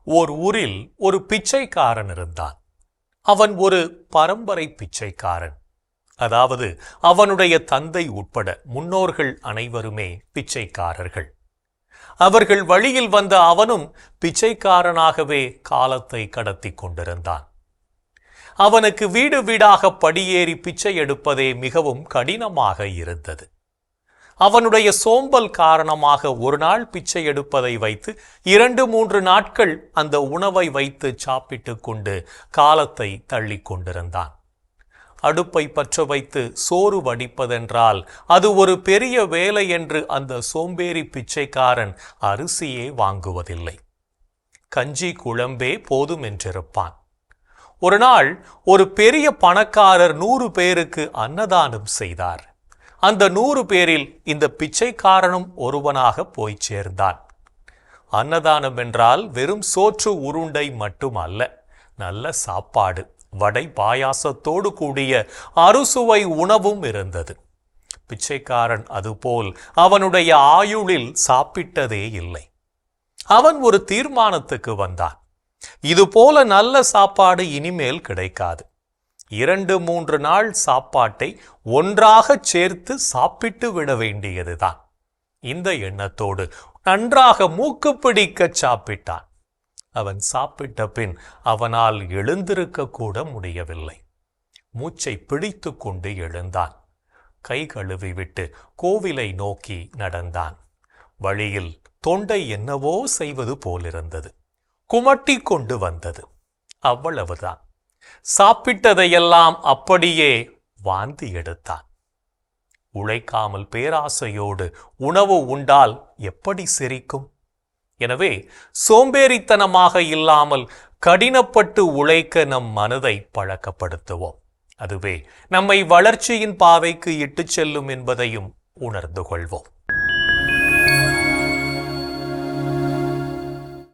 ஓர் ஊரில் ஒரு பிச்சைக்காரன் இருந்தான். அவன் ஒரு பரம்பரை பிச்சைக்காரன். அதாவது அவனுடைய தந்தை உட்பட முன்னோர்கள் அனைவருமே பிச்சைக்காரர்கள். அவர்கள் வழியில் வந்த அவனும் பிச்சைக்காரனாகவே காலத்தை கடத்தி கொண்டிருந்தான். அவனுக்கு வீடு வீடாக படியேறி பிச்சை எடுப்பதே மிகவும் கடினமாக இருந்தது. அவனுடைய சோம்பல் காரணமாக ஒரு நாள் பிச்சை எடுப்பதை வைத்து 2-3 நாட்கள் அந்த உணவை வைத்து சாப்பிட்டு கொண்டு காலத்தை தள்ளி கொண்டிருந்தான். அடுப்பை பற்ற வைத்து சோறு வடிப்பதென்றால் அது ஒரு பெரிய வேலை என்று அந்த சோம்பேறி பிச்சைக்காரன் அரிசியே வாங்குவதில்லை. கஞ்சி குழம்பே போதும் என்றிருப்பான். ஒரு நாள் ஒரு பெரிய பணக்காரர் 100 பேருக்கு அன்னதானம் செய்தார். அந்த 100 பேரில் இந்த பிச்சைக்காரனும் ஒருவனாக போய் சேர்ந்தான். அன்னதானம் என்றால் வெறும் சோற்று உருண்டை மட்டுமல்ல, நல்ல சாப்பாடு, வடை பாயாசத்தோடு கூடிய அறுசுவை உணவும் இருந்தது. பிச்சைக்காரன் அதுபோல் அவனுடைய ஆயுளில் சாப்பிட்டதே இல்லை. அவன் ஒரு தீர்மானத்துக்கு வந்தான். இதுபோல நல்ல சாப்பாடு இனிமேல் கிடைக்காது. 2-3 நாள் சாப்பாட்டை ஒன்றாக சேர்த்து சாப்பிட்டு விட வேண்டியதுதான். இந்த எண்ணத்தோடு நன்றாக மூக்கு பிடிக்க சாப்பிட்டான். அவன் சாப்பிட்ட பின் அவனால் எழுந்திருக்க கூட முடியவில்லை. மூச்சை பிடித்து கொண்டு எழுந்தான். கை கழுவி விட்டு கோவிலை நோக்கி நடந்தான். வழியில் தொண்டை என்னவோ செய்வது போலிருந்தது. குமட்டி கொண்டு வந்தது. அவ்வளவுதான். சாப்பிட்டதையெல்லாம் அப்படியே வாந்தி எடுத்தான். உழைக்காமல் பேராசையோடு உணவு உண்டால் எப்படி செரிக்கும்? எனவே சோம்பேறித்தனமாக இல்லாமல் கடினப்பட்டு உழைக்க நம் மனதை பழக்கப்படுத்துவோம். அதுவே நம்மை வளர்ச்சியின் பாதைக்கு இட்டுச் செல்லும் என்பதையும் உணர்ந்து கொள்வோம்.